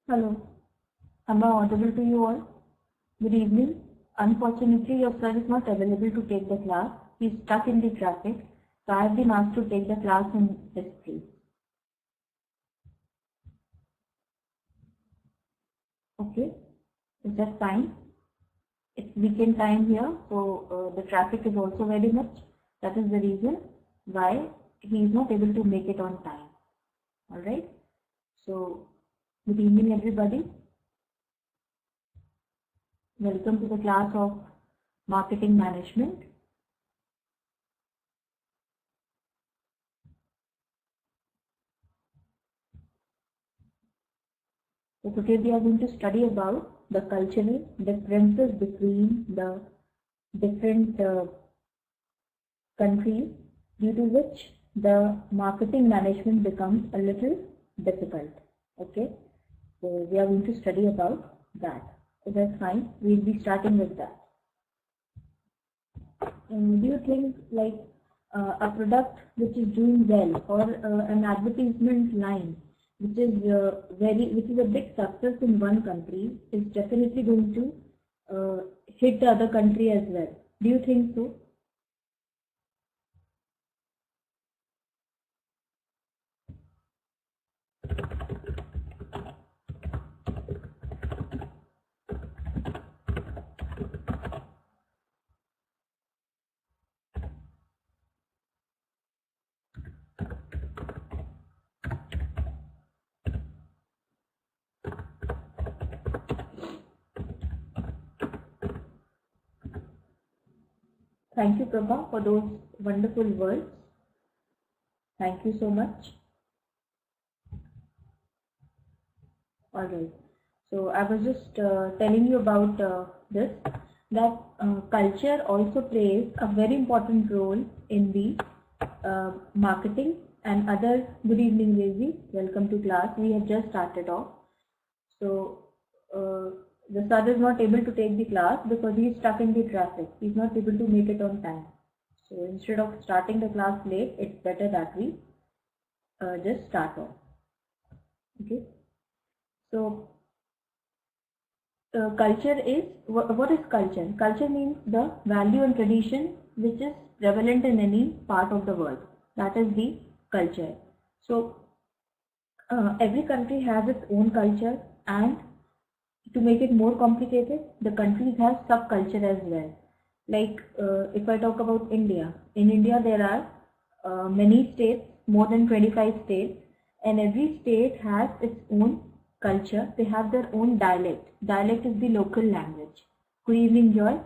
Hello, am I audible to you all? Good evening. Unfortunately, your sir is not available to take the class. He is stuck in the traffic, so I have been asked to take the class in his place. Okay, is that fine? It's weekend time here, so the traffic is also very much. That is the reason why he is not able to make it on time. Alright, so good evening everybody. Welcome to the class of Marketing Management. So today we are going to study about the cultural differences between the different countries, due to which the marketing management becomes a little difficult. Okay, so we are going to study about that. So that's fine. We'll be starting with that. Do you think like a product which is doing well, or an advertisement line which is which is a big success in one country, is definitely going to hit the other country as well? Do you think so? Thank you, Prabha, for those wonderful words. Thank you so much. Alright, so I was just telling you about this, that culture also plays a very important role in the marketing and other. Good evening, Lazy. Welcome to class. We have just started off. So the sir is not able to take the class because he is stuck in the traffic. He is not able to make it on time. So instead of starting the class late, it's better that we just start off. Okay. So culture is, what is culture? Culture means the value and tradition which is prevalent in any part of the world. That is the culture. So every country has its own culture, and to make it more complicated, the countries have subculture as well. Like if I talk about India, in India there are many states, more than 25 states, and every state has its own culture. They have their own dialect. Dialect is the local language. Good evening, Joy.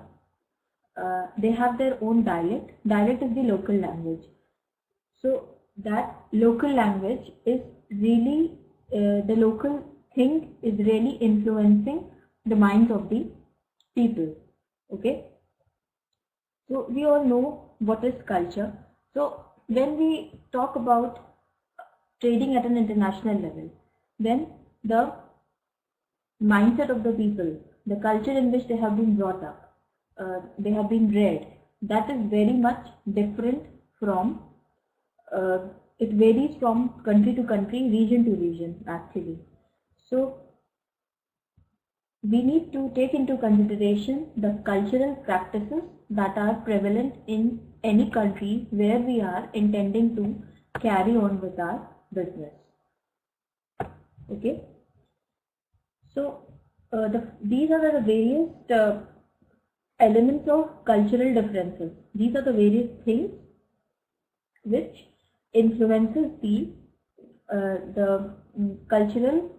They have their own dialect. Dialect is the local language. So that local language is really, the local thing is really influencing the minds of the people. Okay. So we all know what is culture. So when we talk about trading at an international level, then the mindset of the people, the culture in which they have been brought up, they have been reared, that is very much different from, it varies from country to country, region to region actually. So we need to take into consideration the cultural practices that are prevalent in any country where we are intending to carry on with our business. Okay. So these are the various elements of cultural differences. These are the various things which influences the cultural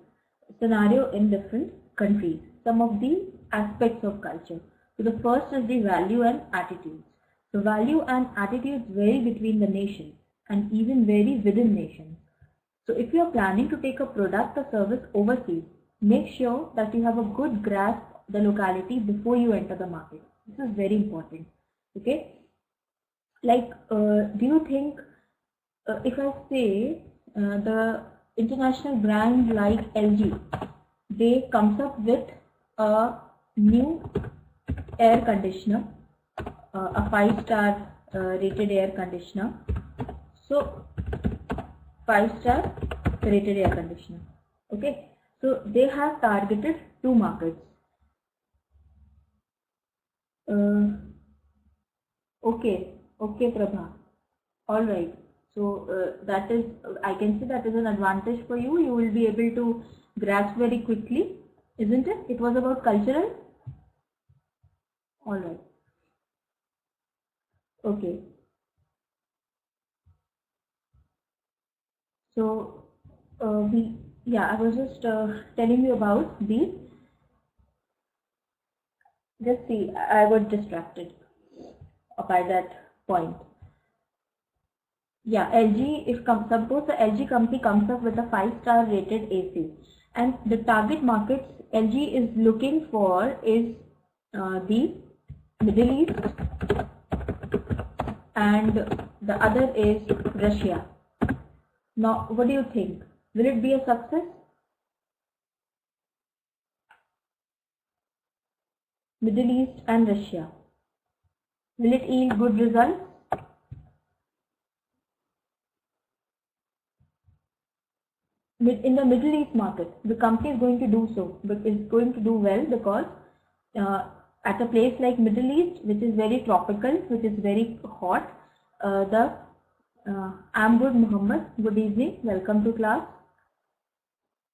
scenario in different countries. Some of the aspects of culture. So the first is the value and attitudes. So value and attitudes vary between the nations and even vary within nations. So if you are planning to take a product or service overseas, make sure that you have a good grasp of the locality before you enter the market. This is very important. Okay. Like, do you think, if I say the international brand like LG, they comes up with a new air conditioner, a 5-star rated air conditioner. So 5-star rated air conditioner. Okay. So they have targeted two markets. Okay, Prabha. All right. So that is, I can say that is an advantage for you. You will be able to grasp very quickly, isn't it? It was about cultural. All right. Okay. So I was just telling you about the. Just see, I got distracted by that point. Yeah, LG, if suppose the LG company comes up with a 5-star rated AC, and the target markets LG is looking for is the Middle East, and the other is Russia. Now, what do you think? Will it be a success? Middle East and Russia. Will it yield good results? In the Middle East market, the company is going to do so, but is going to do well because at a place like Middle East, which is very tropical, which is very hot, I'm good, Muhammad. Good evening. Welcome to class.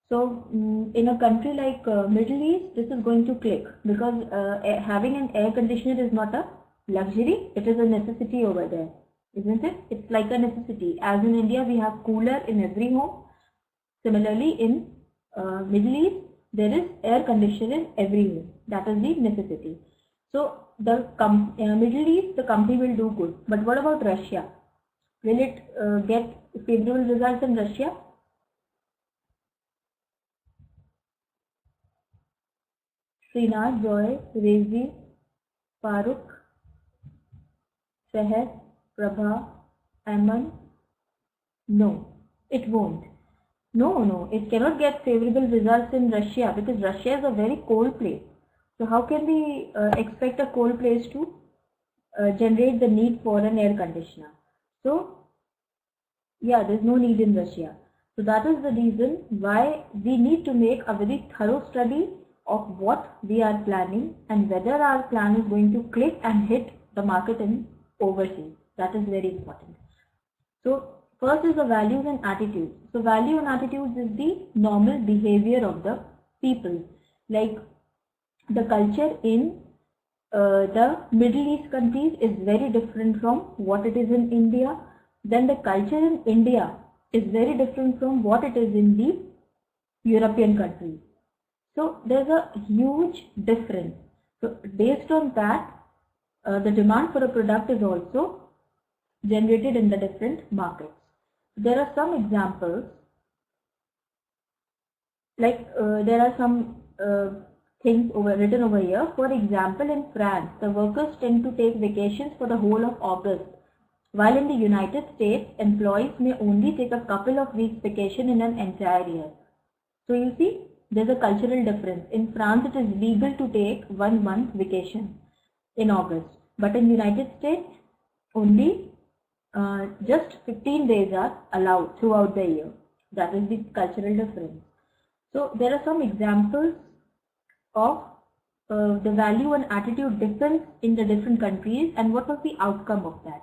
So in a country like Middle East, this is going to click because having an air conditioner is not a luxury, it is a necessity over there, isn't it? It's like a necessity. As in India, we have cooler in every home. Similarly, in Middle East, there is air conditioner everywhere. That is the necessity. So the Middle East, the company will do good. But what about Russia? Will it get favorable results in Russia? Srinath, Joy, Rezi, Farooq, Seher, Prabha, Aman? No, it won't. No, it cannot get favorable results in Russia because Russia is a very cold place. So how can we expect a cold place to generate the need for an air conditioner? So yeah, there's no need in Russia. So that is the reason why we need to make a very thorough study of what we are planning and whether our plan is going to click and hit the market in overseas. That is very important. So first is the values and attitudes. So value and attitudes is the normal behavior of the people. Like the culture in the Middle East countries is very different from what it is in India. Then the culture in India is very different from what it is in the European countries. So there's a huge difference. So based on that, the demand for a product is also generated in the different markets. There are some examples, like there are some things written over here. For example, in France, the workers tend to take vacations for the whole of August, while in the United States, employees may only take a couple of weeks vacation in an entire year. So you see, there's a cultural difference. In France, it is legal to take 1 month vacation in August, but in United States, only just 15 days are allowed throughout the year. That is the cultural difference. So there are some examples of the value and attitude difference in the different countries and what was the outcome of that.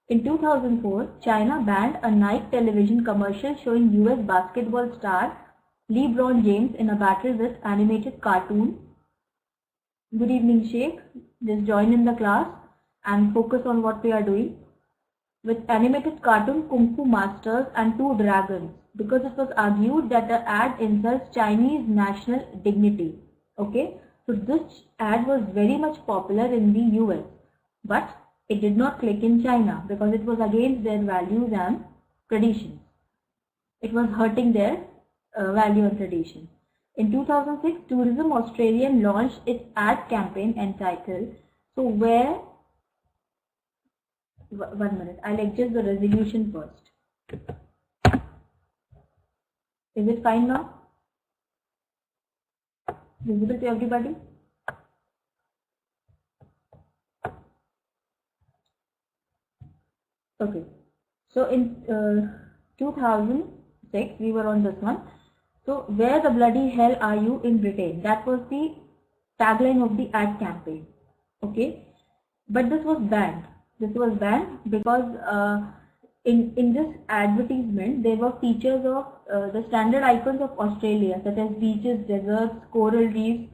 In 2004, China banned a night television commercial showing US basketball star LeBron James in a battle with animated cartoon. Good evening, Sheikh. Just join in the class and focus on what we are doing. With animated cartoon Kung Fu Masters and 2 dragons, because it was argued that the ad insults Chinese national dignity. Okay, so this ad was very much popular in the US, but it did not click in China because it was against their values and traditions. It was hurting their value and tradition. In 2006, Tourism Australian launched its ad campaign entitled "So Where." 1 minute, I'll adjust the resolution first. Is it fine now? Visible to everybody? Okay. So in 2006, we were on this one. So where the bloody hell are you in Britain? That was the tagline of the ad campaign. Okay, but this was banned. This was banned because in this advertisement there were features of the standard icons of Australia, such as beaches, deserts, coral reefs,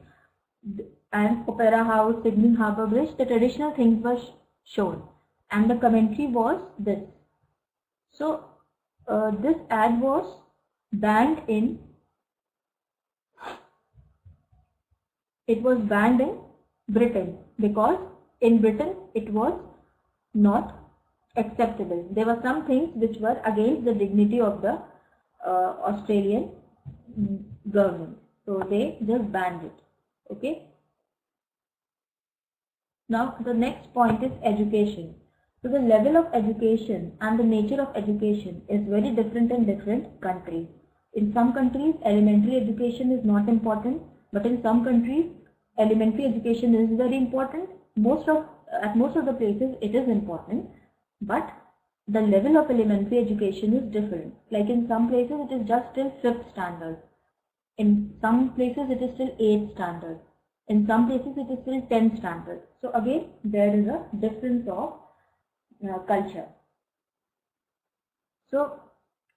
and Opera House, Sydney Harbour Bridge. The traditional things were shown, and the commentary was this. So this ad was banned in. It was banned in Britain because in Britain it was not acceptable. There were some things which were against the dignity of the Australian government. So they just banned it. Okay. Now the next point is education. So the level of education and the nature of education is very different in different countries. In some countries, elementary education is not important, but in some countries, elementary education is very important. At most of the places, it is important, but the level of elementary education is different. Like in some places, it is just till 5th standard. In some places, it is till 8th standard. In some places, it is till 10th standard. So again, there is a difference of culture. So,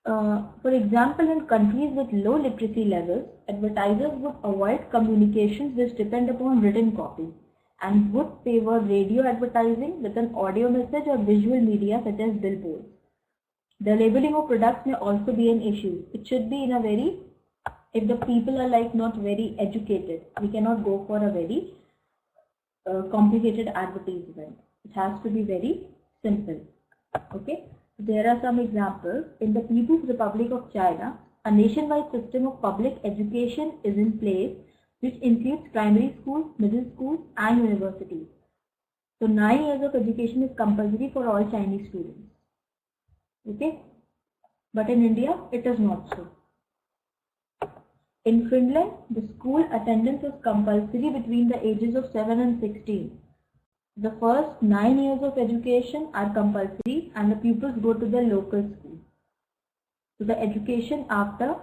for example, in countries with low literacy levels, advertisers would avoid communications which depend upon written copy and would favor radio advertising with an audio message or visual media such as billboards. The labeling of products may also be an issue. It should be in a very, if the people are like not very educated, we cannot go for a very complicated advertisement. It has to be very simple. Okay. There are some examples. In the People's Republic of China, a nationwide system of public education is in place, which includes primary schools, middle schools, and universities. So 9 years of education is compulsory for all Chinese students. Okay, but in India, it is not so. In Finland, the school attendance is compulsory between the ages of 7 and 16. The first 9 years of education are compulsory and the pupils go to the local school. So the education after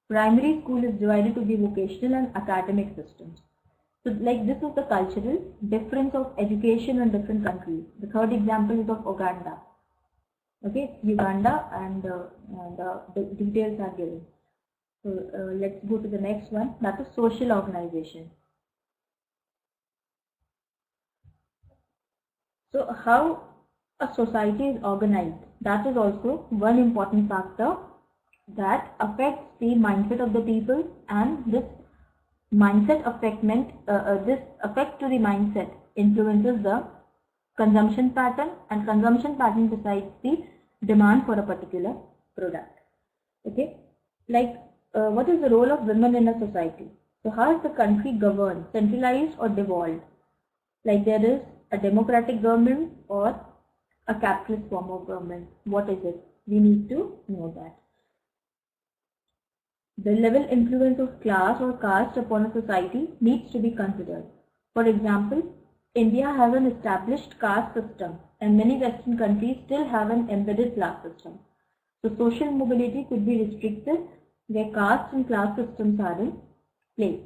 primary school is divided to the vocational and academic systems. So like this is the cultural difference of education in different countries. The third example is of Uganda. Okay, Uganda, and the details are given. So let's go to the next one, that is social organization. So how a society is organized, that is also one important factor that affects the mindset of the people, and this mindset this effect to the mindset influences the consumption pattern, and consumption pattern decides the demand for a particular product. Okay, like what is the role of women in a society? So how is the country governed, centralized or devolved? Like there is a democratic government or a capitalist form of government. What is it? We need to know that. The level influence of class or caste upon a society needs to be considered. For example, India has an established caste system and many Western countries still have an embedded class system. So social mobility could be restricted where caste and class systems are in place.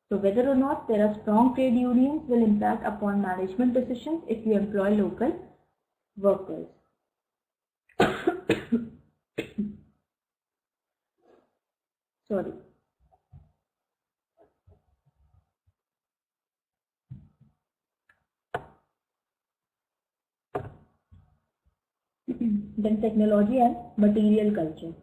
So whether or not there are strong trade unions will impact upon management decisions if you employ local workers. Sorry. Then technology and material culture.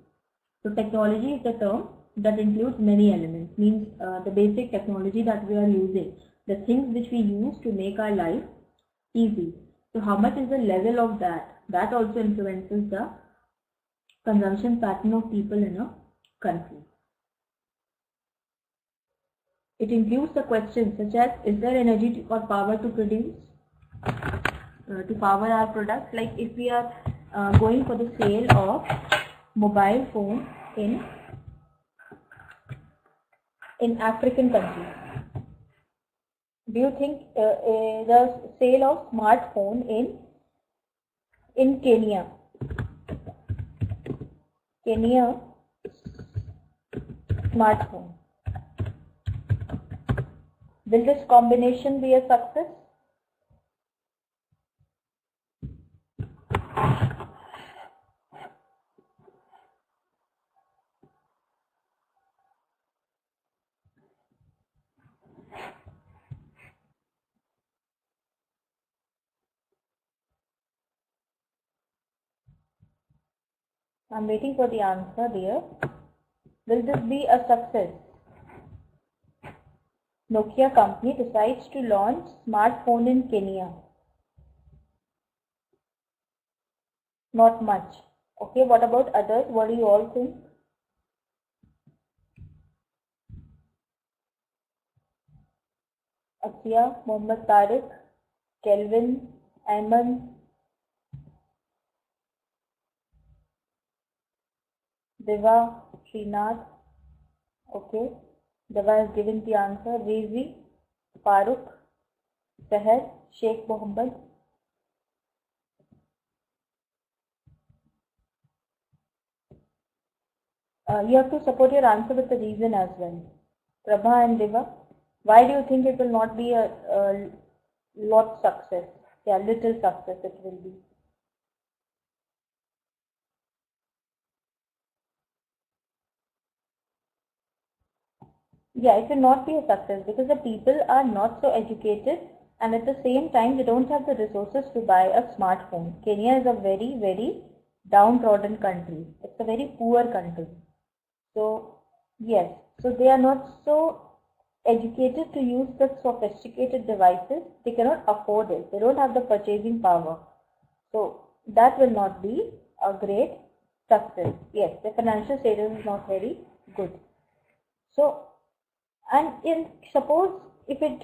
So technology is the term that includes many elements, means the basic technology that we are using, the things which we use to make our life easy. So how much is the level of that? That also influences the consumption pattern of people in a country. It includes the questions such as, is there energy or power to produce, to power our products? Like if we are going for the sale of mobile phone in African countries, do you think the sale of smartphone in Kenya smartphone. Will this combination be a success? I'm waiting for the answer, dear. Will this be a success? Nokia company decides to launch smartphone in Kenya. Not much. Okay, what about others? What do you all think? Akia, Mohammed Tariq, Kelvin, Ayman, Deva, Srinath. Okay, Deva has given the answer. Rizi, Farooq, Seher, Sheikh Mohammed. You have to support your answer with the reason as well. Prabha and Deva, why do you think it will not be a lot success? Yeah, little success it will be. Yeah, it will not be a success because the people are not so educated and at the same time they don't have the resources to buy a smartphone. Kenya is a very, very downtrodden country. It's a very poor country. So, yes, so they are not so educated to use the sophisticated devices. They cannot afford it. They don't have the purchasing power. So, that will not be a great success. Yes, the financial status is not very good. So, and suppose if it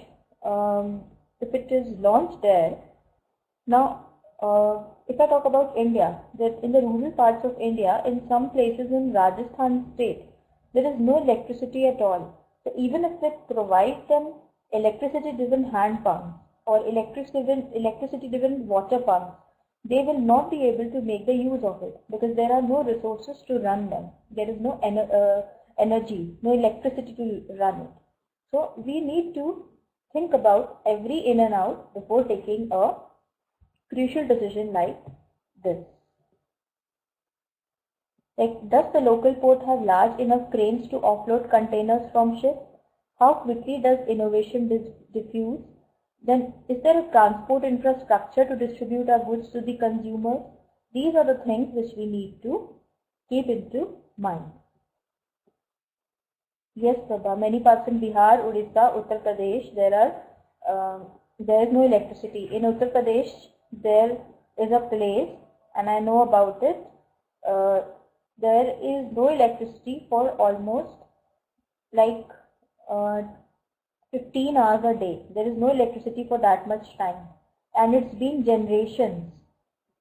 is launched there, now if I talk about India, that in the rural parts of India, in some places in Rajasthan state, there is no electricity at all. So even if they provide them electricity-driven hand pumps or electricity-driven water pumps, they will not be able to make the use of it because there are no resources to run them. There is no energy, no electricity to run it. So we need to think about every in and out before taking a crucial decision like this. Like, does the local port have large enough cranes to offload containers from ships? How quickly does innovation diffuse? Then, is there a transport infrastructure to distribute our goods to the consumers? These are the things which we need to keep into mind. Yes, Prabha. Many parts in Bihar, Odisha, Uttar Pradesh, there is no electricity. In Uttar Pradesh, there is a place, and I know about it. There is no electricity for almost like 15 hours a day. There is no electricity for that much time, and it's been generations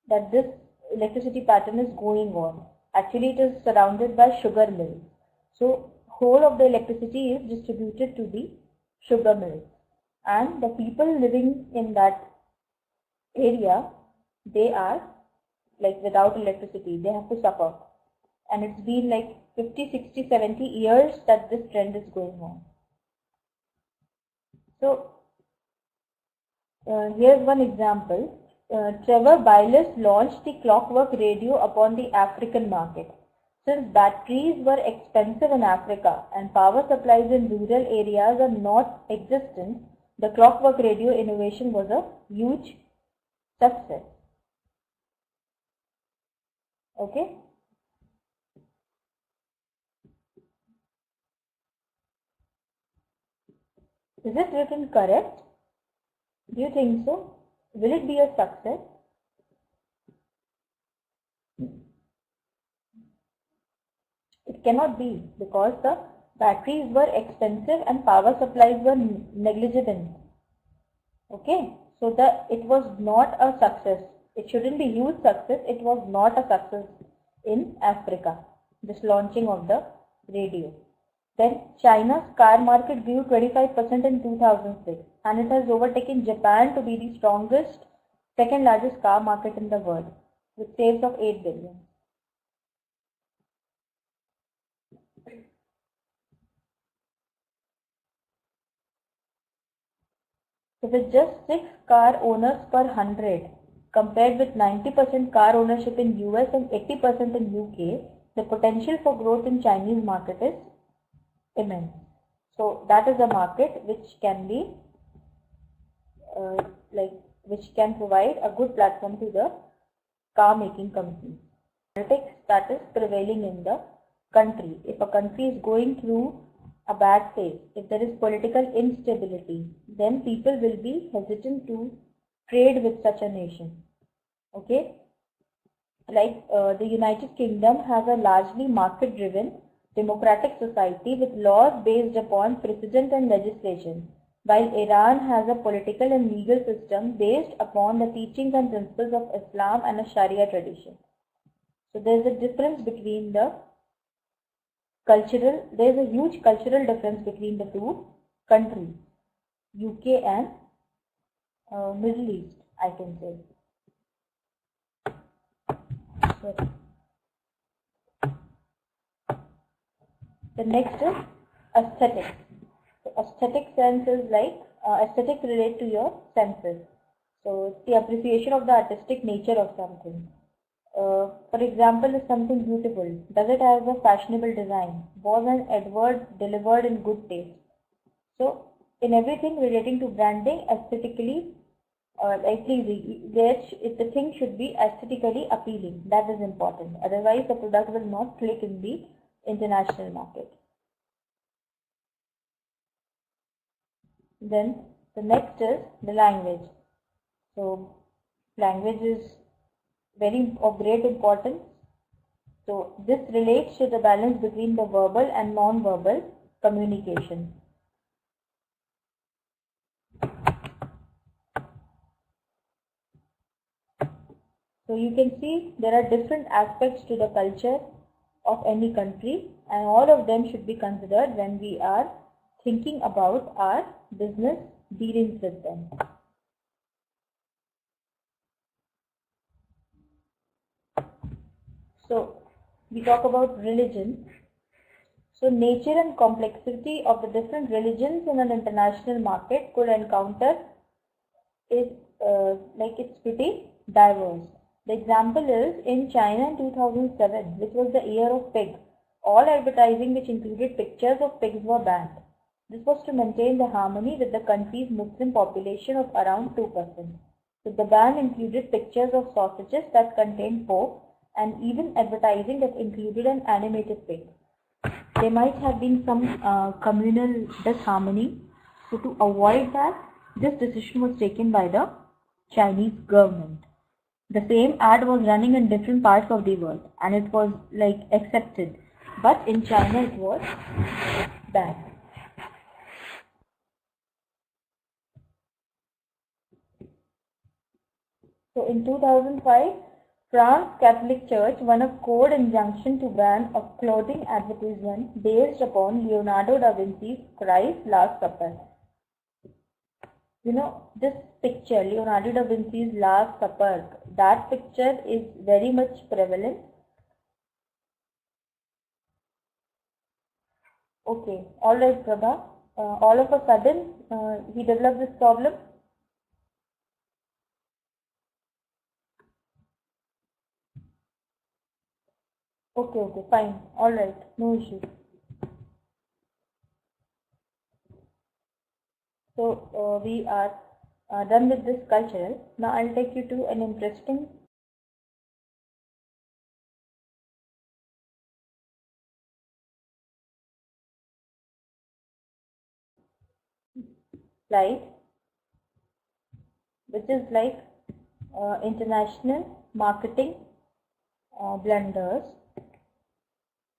that this electricity pattern is going on. Actually, it is surrounded by sugar mills. So, whole of the electricity is distributed to the sugar mills, and the people living in that area, they are like without electricity, they have to suffer, and it's been like 50, 60, 70 years that this trend is going on. So here's one example. Trevor Byles launched the clockwork radio upon the African market. Since batteries were expensive in Africa and power supplies in rural areas are not existent, the clockwork radio innovation was a huge success. Okay? Is it written correct? Do you think so? Will it be a success? It cannot be because the batteries were expensive and power supplies were negligible. Okay, so it was not a success. It shouldn't be huge success. It was not a success in Africa, this launching of the radio. Then China's car market grew 25% in 2006 and it has overtaken Japan to be the strongest, second largest car market in the world with sales of 8 billion. So with just 6 car owners per 100, compared with 90% car ownership in US and 80% in UK, the potential for growth in Chinese market is immense. So that is a market which can be which can provide a good platform to the car making companies. Politics that is prevailing in the country. If a country is going through a bad phase, if there is political instability, then people will be hesitant to trade with such a nation. Okay, like the United Kingdom has a largely market-driven democratic society with laws based upon precedent and legislation, while Iran has a political and legal system based upon the teachings and principles of Islam and a Sharia tradition. So there is a difference between the there is a huge cultural difference between the two countries, UK and Middle East, I can say. Sorry. The next is aesthetics. So aesthetic sense is like aesthetics relate to your senses. So it's the appreciation of the artistic nature of something. For example, is something beautiful? Does it have a fashionable design? Was an advert delivered in good taste? So in everything relating to branding, aesthetically pleasing, the thing should be aesthetically appealing. That is important. Otherwise, the product will not click in the international market. Then the next is the language. So language is of great importance. So this relates to the balance between the verbal and non-verbal communication. So you can see there are different aspects to the culture of any country, and all of them should be considered when we are thinking about our business dealings with them. So we talk about religion. So nature and complexity of the different religions in an international market could encounter is it's pretty diverse. The example is in China in 2007, which was the year of pig. All advertising which included pictures of pigs were banned. This was to maintain the harmony with the country's Muslim population of around 2%. So the ban included pictures of sausages that contained pork and even advertising that included an animated pig. There might have been some communal disharmony. So to avoid that, this decision was taken by the Chinese government. The same ad was running in different parts of the world and it was accepted, but in China it was banned. So in 2005, France Catholic Church won a court injunction to ban a clothing advertisement based upon Leonardo da Vinci's Christ Last Supper. You know, this picture, Leonardo da Vinci's Last Supper, that picture is very much prevalent. Okay, alright Prabha. All of a sudden, he developed this problem. Okay, fine. Alright, no issue. So we are done with this cultural. Now I'll take you to an interesting slide, which is international marketing blunders.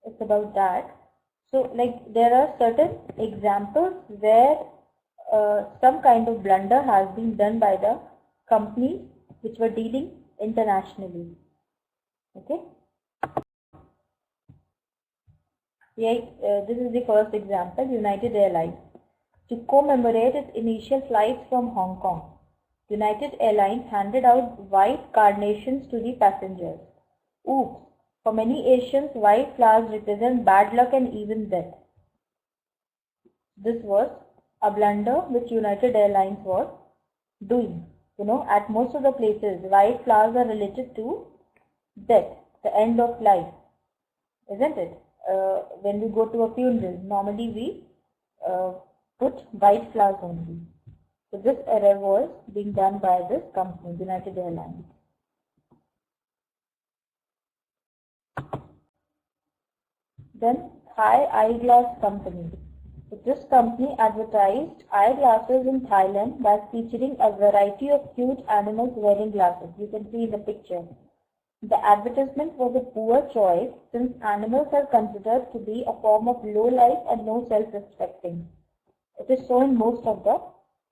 It's about that. So there are certain examples where some kind of blunder has been done by the companies which were dealing internationally. Okay. This is the first example, United Airlines. To commemorate its initial flights from Hong Kong, United Airlines handed out white carnations to the passengers. Oops! For many Asians, white flowers represent bad luck and even death. This was a blunder which United Airlines was doing. At most of the places, white flowers are related to death, the end of life, isn't it? When we go to a funeral, normally we put white flowers only. So this error was being done by this company, United Airlines. Then Thai Eyeglass Company. So this company advertised eyeglasses in Thailand by featuring a variety of cute animals wearing glasses. You can see in the picture. The advertisement was a poor choice since animals are considered to be a form of low life and no self-respecting. It is so in most of the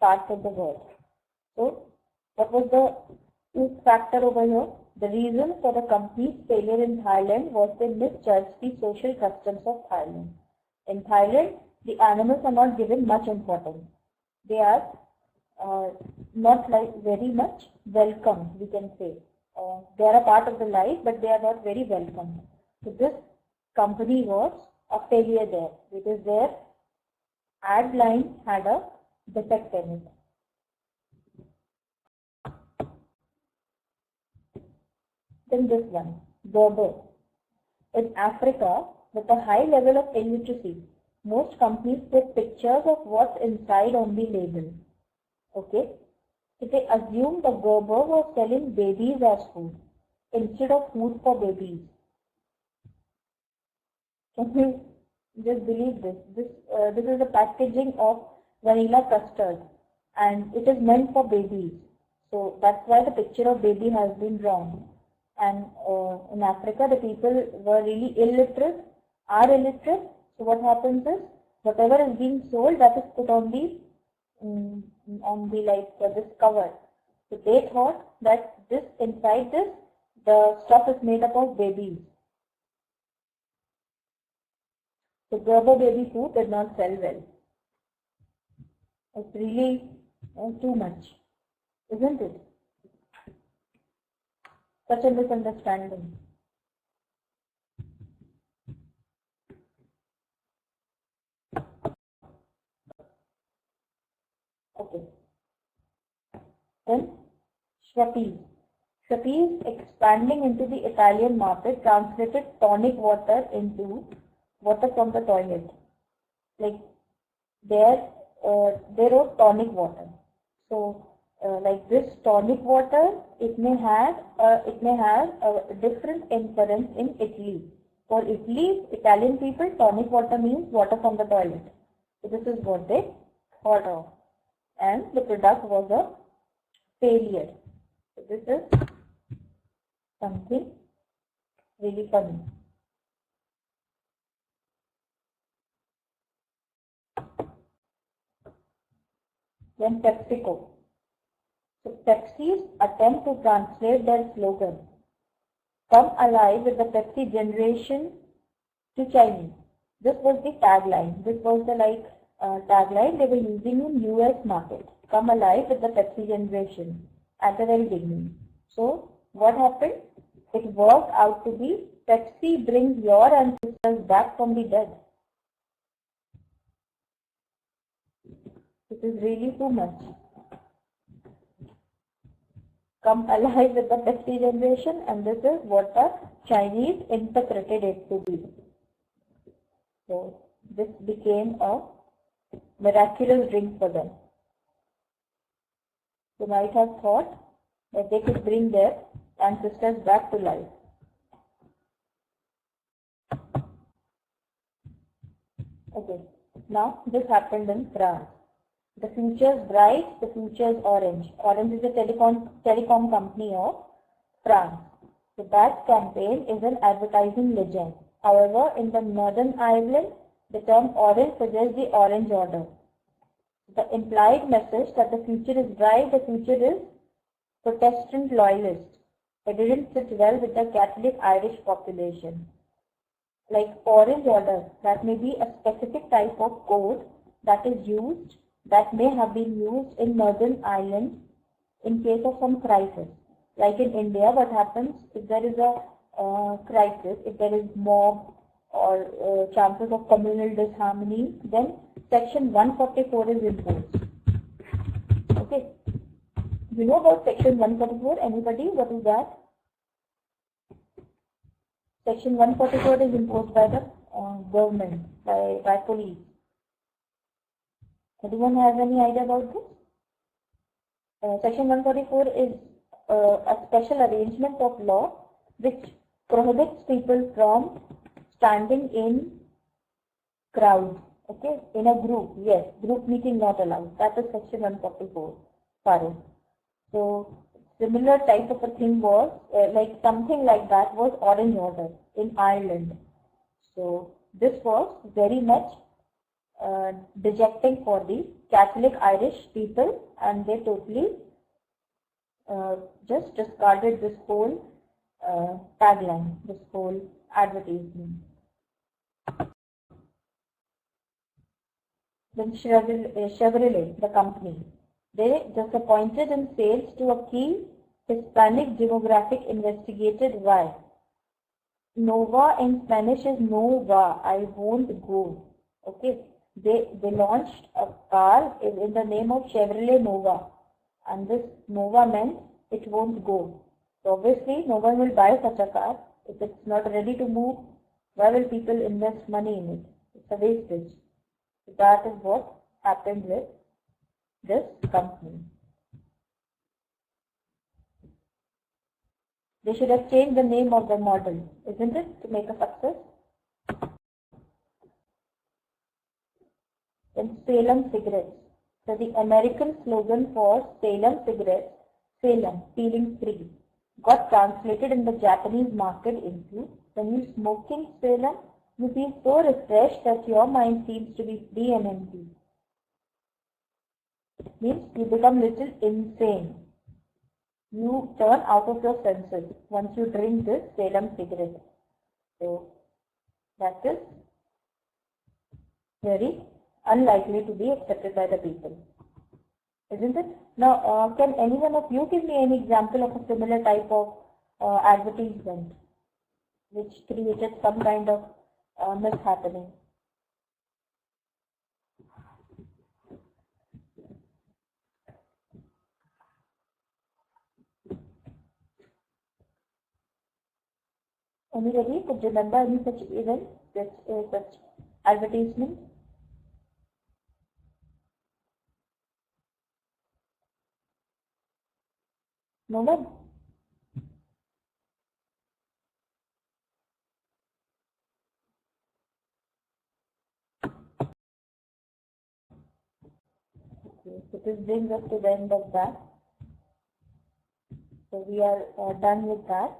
parts of the world. So what was the factor over here? The reason for the company's failure in Thailand was they misjudged the social customs of Thailand. In Thailand, the animals are not given much importance. They are not like very much welcome, we can say. They are a part of the life, but they are not very welcome. So this company was a failure there because their ad line had a defect in it. Then this one, Gerber. In Africa, with a high level of illiteracy, most companies put pictures of what's inside on the label. Okay? So they assumed the Gerber was selling babies as food instead of food for babies. Can you just believe this? This is the packaging of vanilla custard and it is meant for babies. So that's why the picture of baby has been drawn. And in Africa, the people were really illiterate, are illiterate. So what happens is, whatever is being sold, that is put on the this cover. So they thought that inside this, the stuff is made up of babies. So Gerber baby food did not sell well. It's really too much, isn't it? Such a misunderstanding. Okay. Then Schweppes. Schweppes expanding into the Italian market translated tonic water into water from the toilet. Like there, they wrote tonic water. So like this tonic water, it may have a different inference in Italy. For Italy, Italian people, tonic water means water from the toilet. So this is what they thought of. And the product was a failure. So this is something really funny. Then PepsiCo. So Pepsi's attempt to translate their slogan, "Come alive with the Pepsi generation," to Chinese. This was the tagline. This was the tagline they were using in US market. Come alive with the Pepsi generation at the very beginning. So what happened? It worked out to be Pepsi brings your ancestors back from the dead. This is really too much. Come alive with the Pepsi generation, and this is what the Chinese interpreted it to be. So this became a miraculous drink for them. They might have thought that they could bring their ancestors back to life. Okay, now this happened in France. The future is bright, the future is orange. Orange is a telecom company of France. The badge campaign is an advertising legend. However, in the Northern Ireland, the term orange suggests the orange order. The implied message that the future is bright, the future is Protestant loyalist. It didn't sit well with the Catholic Irish population. Like orange order, that may be a specific type of code that may have been used in Northern Ireland in case of some crisis. Like in India, what happens if there is a crisis, if there is mob or chances of communal disharmony, then Section 144 is imposed. Okay. You know about Section 144? Anybody? What is that? Section 144 is imposed by the government, by police. Anyone has any idea about this? Section 144 is a special arrangement of law which prohibits people from standing in crowds, okay, in a group. Yes, group meeting not allowed. That is Section 144. Pardon. So similar type of a thing was like something like that was Orange Order in Ireland. So this was very much dejecting for the Catholic Irish people, and they totally just discarded this whole tagline, this whole advertisement. Then Chevrolet, the company, they just appointed in sales to a key Hispanic demographic investigated why. Nova in Spanish is Nova, I won't go. Okay, they launched a car in the name of Chevrolet Nova, and this Nova meant it won't go. So obviously no one will buy such a car. If it's not ready to move, why will people invest money in it? It's a wastage. So that is what happened with this company. They should have changed the name of the model, isn't it, to make a success? Then Salem cigarettes. So the American slogan for Salem cigarettes, Salem, feeling free, got translated in the Japanese market into, when you smoking Salem, you feel so refreshed that your mind seems to be free and empty. It means you become little insane. You turn out of your senses once you drink this Salem cigarette. So that is very unlikely to be accepted by the people, isn't it? Now, can any one of you give me any example of a similar type of advertisement which created some kind of mishappening? Anybody could remember any such event, such advertisement? No one? Okay, so this brings us to the end of that. So we are done with that.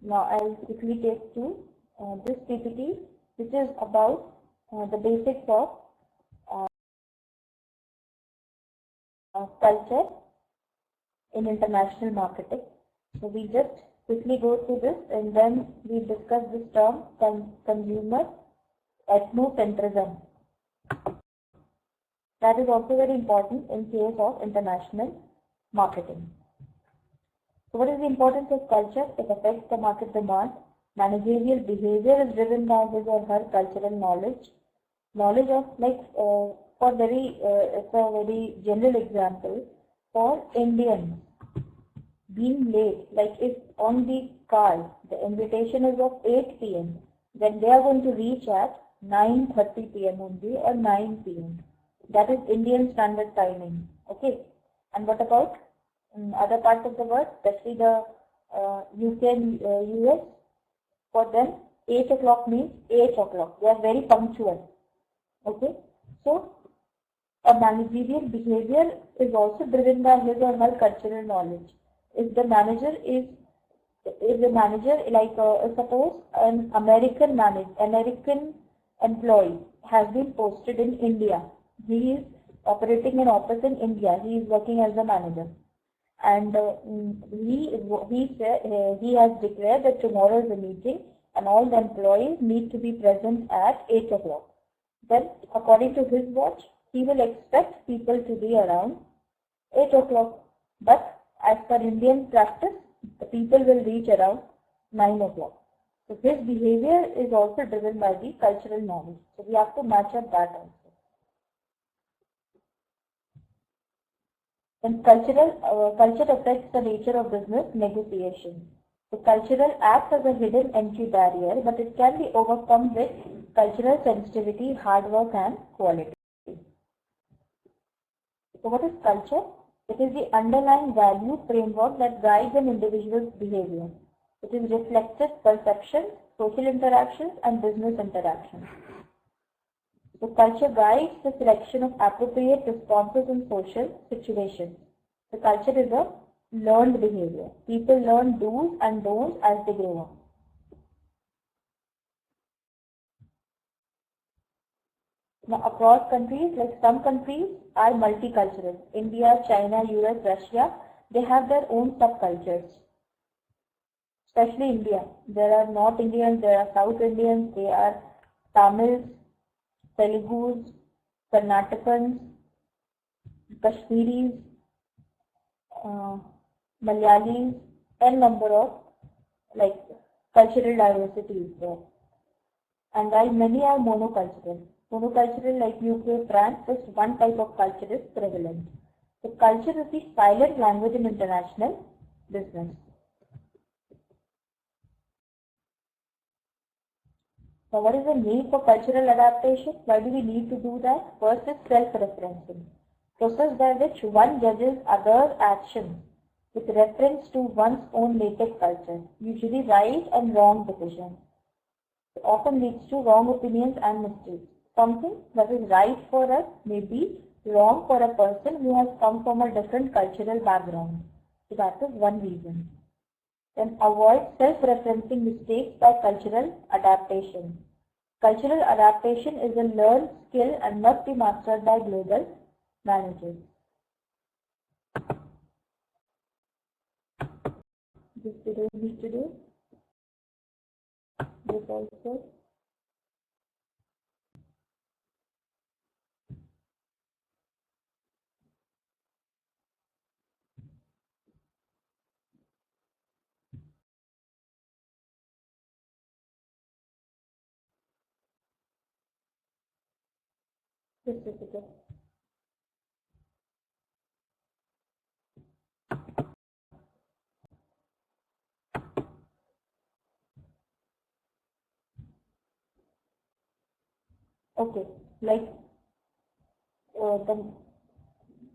Now I'll quickly take to this PPT, which is about the basics of culture in international marketing. So we just quickly go through this, and then we discuss this term consumer ethnocentrism. That is also very important in case of international marketing. So what is the importance of culture? It affects the market demand. Managerial behavior is driven by his or her cultural knowledge. Knowledge of, like, it's a very general example. For Indians, being late, like if on the card the invitation is of 8 p.m., then they are going to reach at 9:30 p.m. only or 9 p.m. That is Indian standard timing. Okay. And what about other parts of the world, especially the UK and US? For them, 8 o'clock means 8 o'clock. They are very punctual. Okay. So a managerial behavior is also driven by his or her cultural knowledge. If the manager like suppose an American employee has been posted in India. He is operating an office in India. He is working as a manager, and he has declared that tomorrow is a meeting and all the employees need to be present at 8 o'clock. Then according to his watch, he will expect people to be around 8 o'clock. But as per Indian practice, the people will reach around 9 o'clock. So his behavior is also driven by the cultural norms. So we have to match up that also. And culture affects the nature of business negotiation. The cultural acts as a hidden entry barrier, but it can be overcome with cultural sensitivity, hard work, and quality. So what is culture? It is the underlying value framework that guides an individual's behavior. It is reflective perceptions, social interactions, and business interactions. So culture guides the selection of appropriate responses in social situations. The culture is a learned behavior. People learn do's and don'ts as they grow up. Now, across countries, like some countries are multicultural. India, China, US, Russia, they have their own subcultures. Especially India. There are North Indians, there are South Indians, there are Tamils, Telugus, Karnatakans, Kashmiris, Malayalis, and number of like cultural diversity is there. And while many are monocultural, like UK, France, just one type of culture is prevalent. So culture is the silent language in international business. So what is the need for cultural adaptation? Why do we need to do that? First is self-referencing, process by which one judges others' actions with reference to one's own native culture, usually right and wrong decisions. It often leads to wrong opinions and mistakes. Something that is right for us may be wrong for a person who has come from a different cultural background. So that is one reason. Then avoid self-referencing mistakes by cultural adaptation. Cultural adaptation is a learned skill and must be mastered by global managers. This we don't need to do. This also. This is it. Okay, like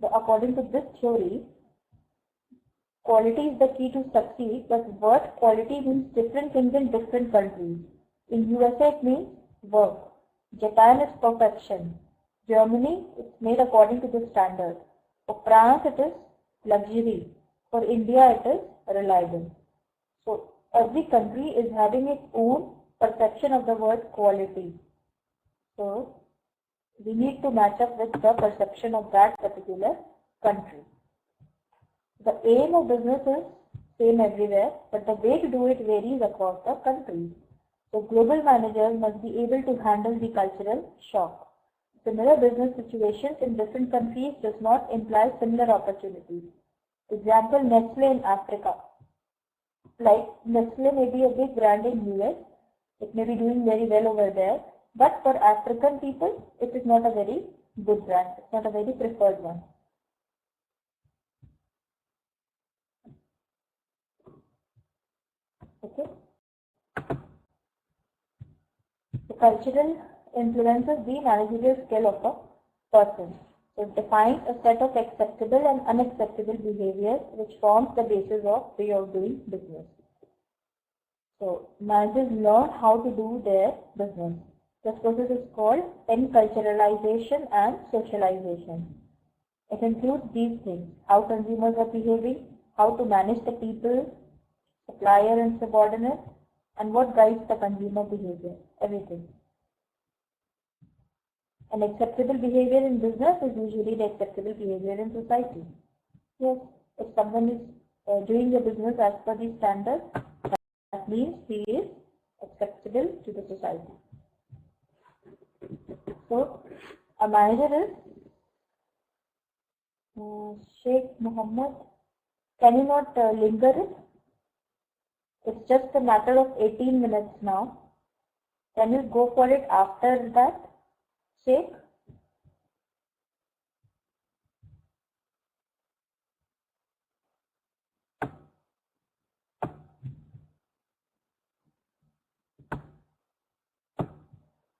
according to this theory, quality is the key to succeed, but what quality means different things in different countries. In USA it means work. Japan is perfection. Germany, it's made according to the standard. For France it is luxury. For India it is reliable. So every country is having its own perception of the word quality. So we need to match up with the perception of that particular country. The aim of business is same everywhere, but the way to do it varies across the countries. So global managers must be able to handle the cultural shock. Similar business situations in different countries does not imply similar opportunities. Example, Nestle in Africa. Like Nestle may be a big brand in US, it may be doing very well over there, but for African people, it is not a very good brand, it's not a very preferred one. Okay. The cultural influences the managerial skill of a person. So it defines a set of acceptable and unacceptable behaviors which forms the basis of way of doing business. So managers learn how to do their business. This process is called enculturalization and socialization. It includes these things: how consumers are behaving, how to manage the people, supplier and subordinate, and what guides the consumer behavior, everything. An acceptable behavior in business is usually the acceptable behavior in society. Yes, if someone is doing the business as per the standard, that means he is acceptable to the society. So, a manager is Sheikh Muhammad. Can you not linger it? It's just a matter of 18 minutes now. Can you go for it after that, Sheikh?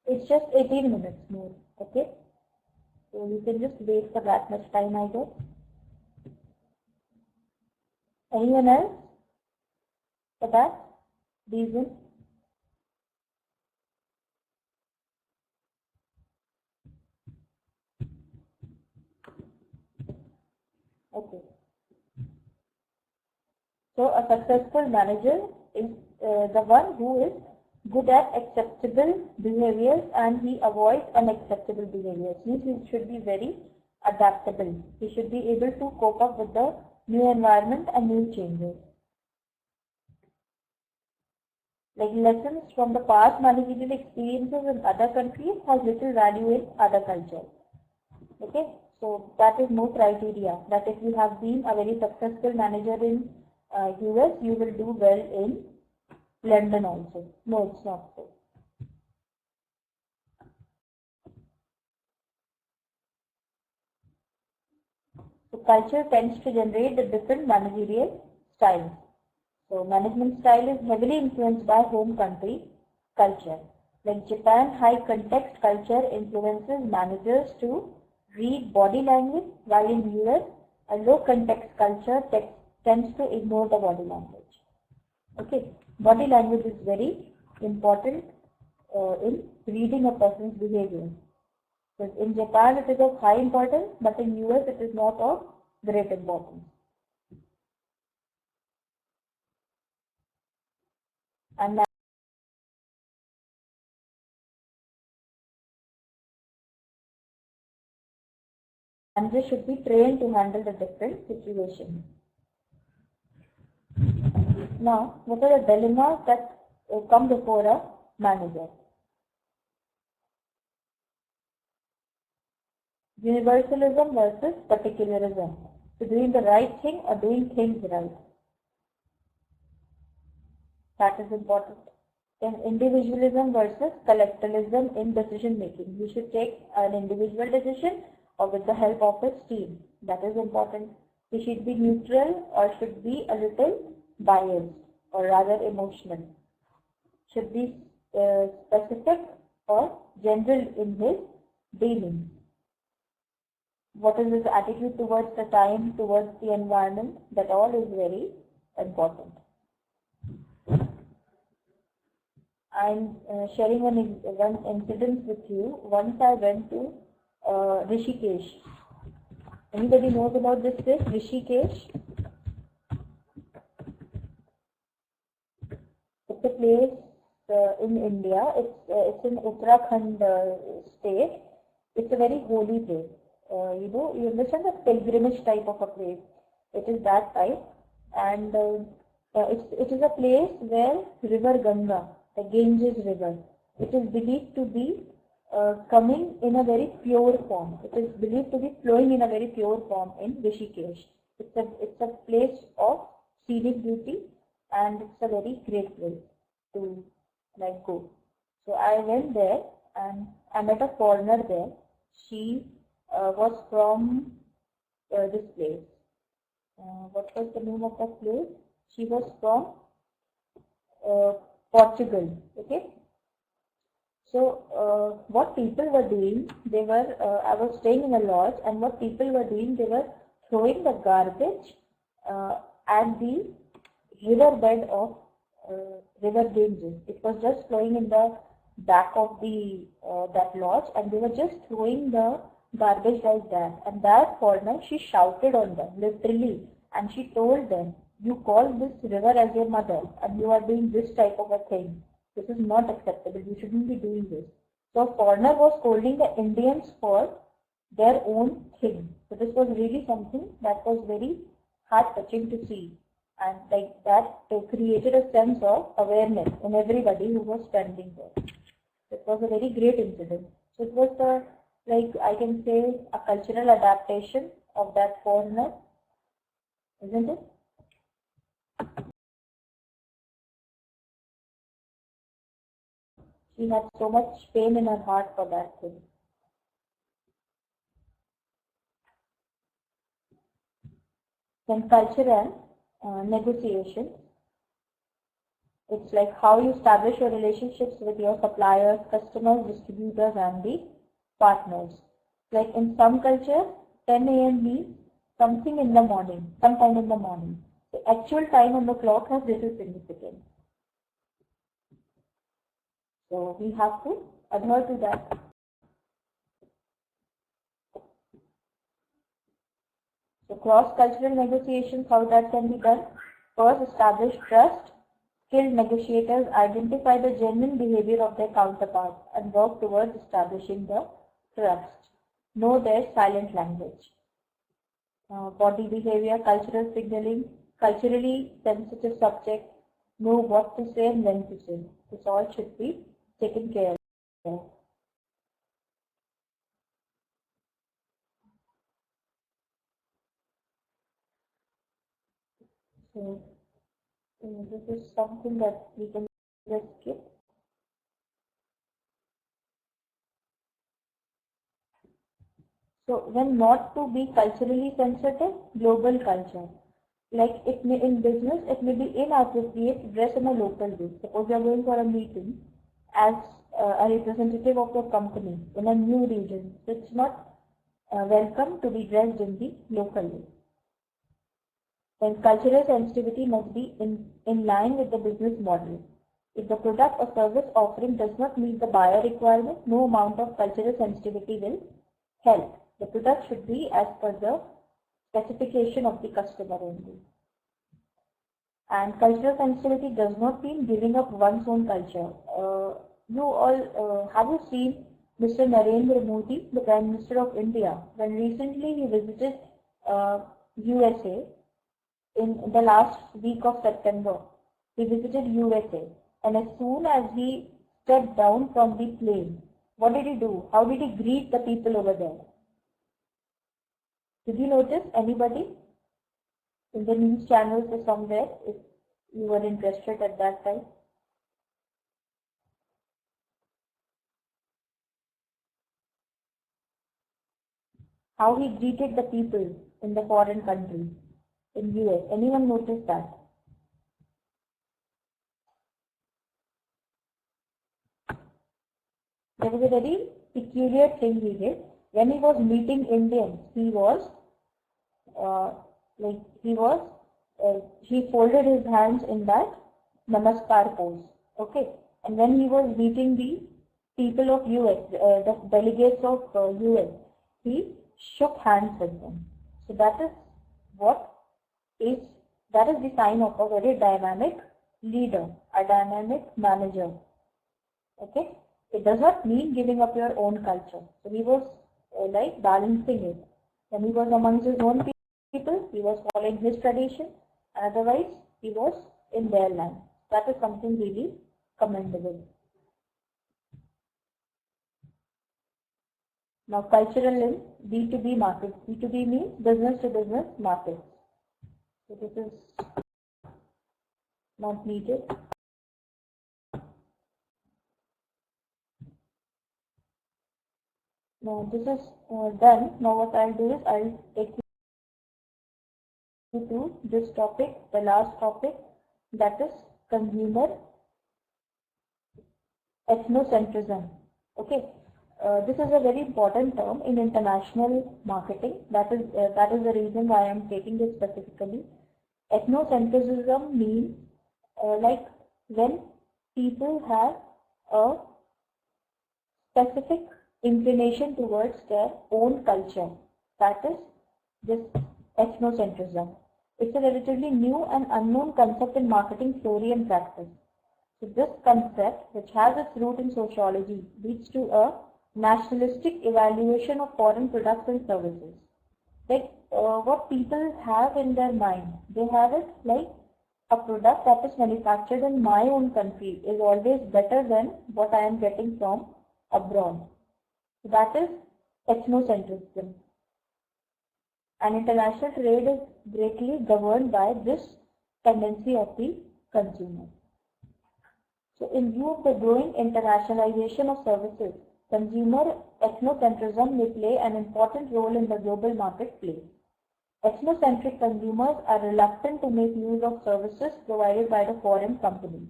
It's just 18 minutes more, okay? So you can just wait for that much time, I guess. Anyone else for that reason? Okay. So a successful manager is the one who is good at acceptable behaviors and he avoids unacceptable behaviors. Means he should be very adaptable. He should be able to cope up with the new environment and new changes. Like lessons from the past managerial experiences in other countries has little value in other cultures. Okay, so that is no criteria that if you have been a very successful manager in US, you will do well in London also. No, it's not so. So culture tends to generate the different managerial styles. So management style is heavily influenced by home country culture. Like Japan, high context culture influences managers to read body language, while in US, a low context culture tends to ignore the body language. Okay, body language is very important in reading a person's behavior. So in Japan, it is of high importance, but in US, it is not of great importance. And managers should be trained to handle the different situations. Now, what are the dilemmas that come before a manager? Universalism versus particularism. So doing the right thing or doing things right. That is important. Then individualism versus collectivism in decision making. You should take an individual decision or with the help of its team. That is important. We should be neutral or should be a little biased or rather emotional. Should be specific or general in his dealings. What is his attitude towards the time, towards the environment? That all is very important. I'm sharing one incident with you. Once I went to Rishikesh. Anybody knows about this place, Rishikesh? It's a place in India. It's in Uttarakhand state. It's a very holy place. You understand the pilgrimage type of a place. It is that type, and it is a place where River Ganga, the Ganges River, it is believed to be coming in a very pure form. It is believed to be flowing in a very pure form in Rishikesh. It's a place of scenic beauty, and it's a very great place to go. So I went there and I met a foreigner there. She was from this place. What was the name of that place? She was from Portugal. Okay. So what people were doing, I was staying in a lodge, and what people were doing, they were throwing the garbage at the riverbed of River Ganges. It was just flowing in the back of the that lodge, and they were just throwing the garbage like that. And that foreigner, she shouted on them, literally, and she told them, "You call this river as your mother, and you are doing this type of a thing. This is not acceptable. You shouldn't be doing this." So foreigner was scolding the Indians for their own thing. So this was really something that was very heart-touching to see. And like that created a sense of awareness in everybody who was standing there. It was a very great incident. So it was I can say a cultural adaptation of that foreigner, isn't it? we had so much pain in our heart for that thing. Then cultural negotiation. It's like how you establish your relationships with your suppliers, customers, distributors, and the partners. Like in some cultures, 10 a.m. means something in the morning, sometime in the morning. The actual time on the clock has little significance. So we have to adhere to that. So cross-cultural negotiations, how that can be done? First, establish trust. Skilled negotiators identify the genuine behavior of their counterparts and work towards establishing the trust. Know their silent language. Body behavior, cultural signaling, culturally sensitive subject, know what to say and when to say. This all should be taken care of. So this is something that we can just skip. So when not to be culturally sensitive, global culture. Like it may in business, it may be inappropriate to dress in a local way. Suppose you are going for a meeting as a representative of the company in a new region. So it's not welcome to be dressed in the local way. Then cultural sensitivity must be in line with the business model. If the product or service offering does not meet the buyer requirement, no amount of cultural sensitivity will help. The product should be as per the specification of the customer only. And cultural sensitivity does not mean giving up one's own culture. You all have you seen Mr. Narendra Modi, the Prime Minister of India, when recently he visited USA in the last week of September. He visited USA, and as soon as he stepped down from the plane, what did he do? How did he greet the people over there? Did you notice anybody in the news channels or somewhere if you were interested at that time? How he greeted the people in the foreign country, in US. Anyone noticed that? There was a very peculiar thing he did. When he was meeting Indians, he folded his hands in that Namaskar pose. Okay, and when he was meeting the people of US, the delegates of US, he shook hands with them. So that is the sign of a very dynamic leader, a dynamic manager. Okay, it does not mean giving up your own culture. So he was like balancing it. When he was amongst his own people, he was following his tradition, and otherwise he was in their land. That is something really commendable. Now cultural in B2B markets. B2B means business to business markets. So this is not needed. Now this is done. Now what I'll do is I'll take you to this topic, the last topic, that is consumer ethnocentrism. Okay, this is a very important term in international marketing. That is the reason why I am taking this specifically. Ethnocentrism means like when people have a specific inclination towards their own culture. That is this ethnocentrism. It's a relatively new and unknown concept in marketing theory and practice. So this concept, which has its root in sociology, leads to a nationalistic evaluation of foreign products and services. Like what people have in their mind, they have it like a product that is manufactured in my own country is always better than what I am getting from abroad. So that is ethnocentrism. And international trade is greatly governed by this tendency of the consumer. So in view of the growing internationalization of services, consumer ethnocentrism may play an important role in the global marketplace. Ethnocentric consumers are reluctant to make use of services provided by the foreign company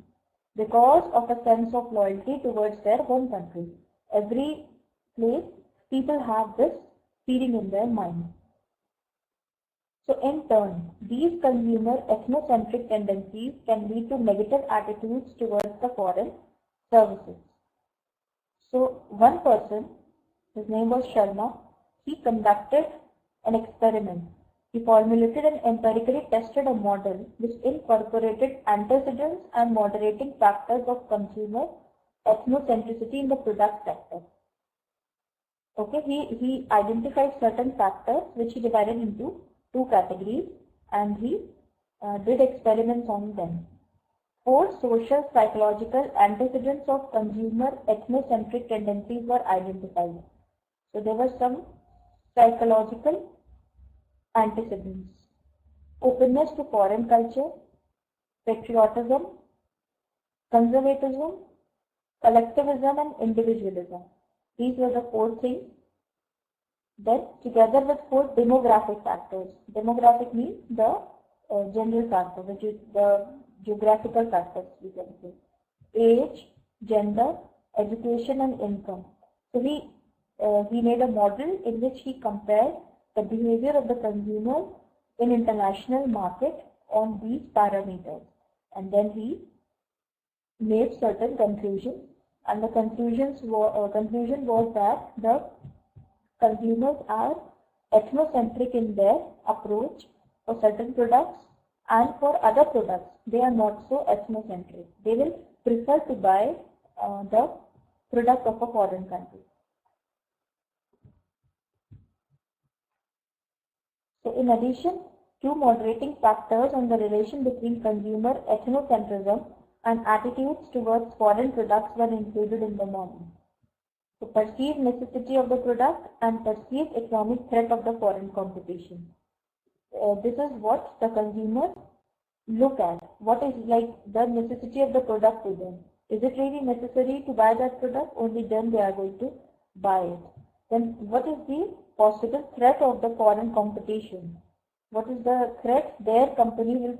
because of a sense of loyalty towards their home country. Every place, people have this feeling in their mind. So in turn, these consumer ethnocentric tendencies can lead to negative attitudes towards the foreign services. So one person, his name was Sharma, he conducted an experiment. He formulated and empirically tested a model which incorporated antecedents and moderating factors of consumer ethnocentricity in the product sector. Okay, he identified certain factors which he divided into 2 categories, and he did experiments on them. 4 social psychological antecedents of consumer ethnocentric tendencies were identified. So there were some psychological antecedents: openness to foreign culture, patriotism, conservatism, collectivism, and individualism. These were the 4 things. Then together with 4 demographic factors. Demographic means the general factor, which is the geographical factors, we can say. Age, gender, education, and income. So he made a model in which he compared the behavior of the consumer in international market on these parameters, and then he made certain conclusions, and the conclusion was that the consumers are ethnocentric in their approach for certain products, and for other products they are not so ethnocentric. They will prefer to buy the product of a foreign country. So in addition, 2 moderating factors on the relation between consumer ethnocentrism and attitudes towards foreign products were included in the model. So perceived necessity of the product and perceived economic threat of the foreign competition. This is what the consumers look at. What is like the necessity of the product to them? Is it really necessary to buy that product? Only then they are going to buy it. Then what is the possible threat of the foreign competition? What is the threat their company will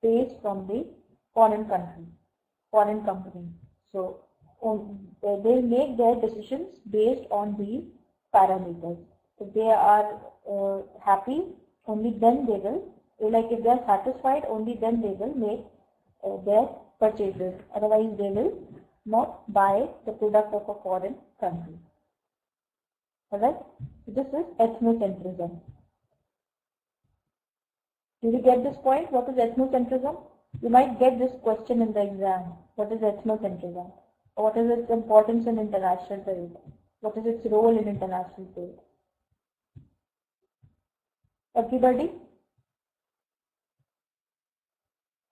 face from the foreign company? So they make their decisions based on these parameters. If they are happy, only then they will, like if they are satisfied, only then they will make their purchases. Otherwise they will not buy the product of a foreign country. Alright, this is ethnocentrism. Did you get this point? What is ethnocentrism? You might get this question in the exam. What is ethnocentrism? What is its importance in international trade? What is its role in international trade? Everybody?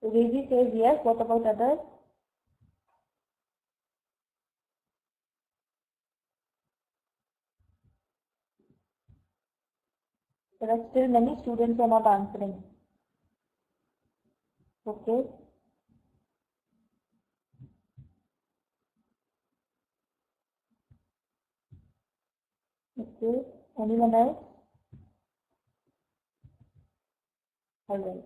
Rezi says yes. What about others? There are still many students who are not answering. Okay. Okay. Anyone else? Alright.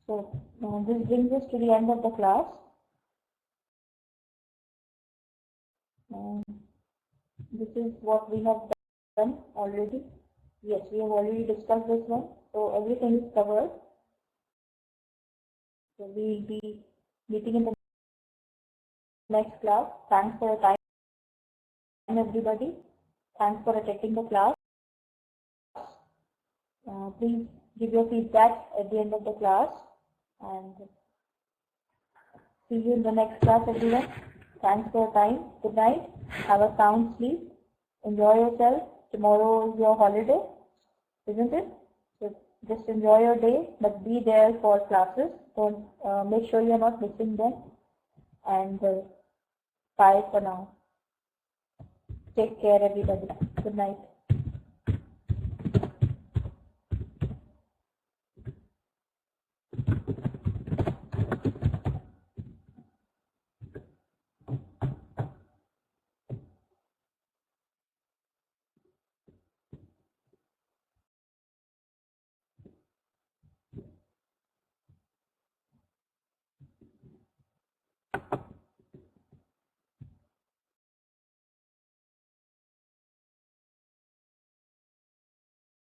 So this brings us to the end of the class. This is what we have done already. Yes, we have already discussed this one. So everything is covered. So we will be meeting in the next class. Thanks for your time, everybody. Thanks for attending the class. Please give your feedback at the end of the class, and see you in the next class, everyone. Thanks for your time. Good night. Have a sound sleep. Enjoy yourself. Tomorrow is your holiday, isn't it? So just enjoy your day, but be there for classes. Don't make sure you're not missing them. And bye for now. Take care, everybody. Good night.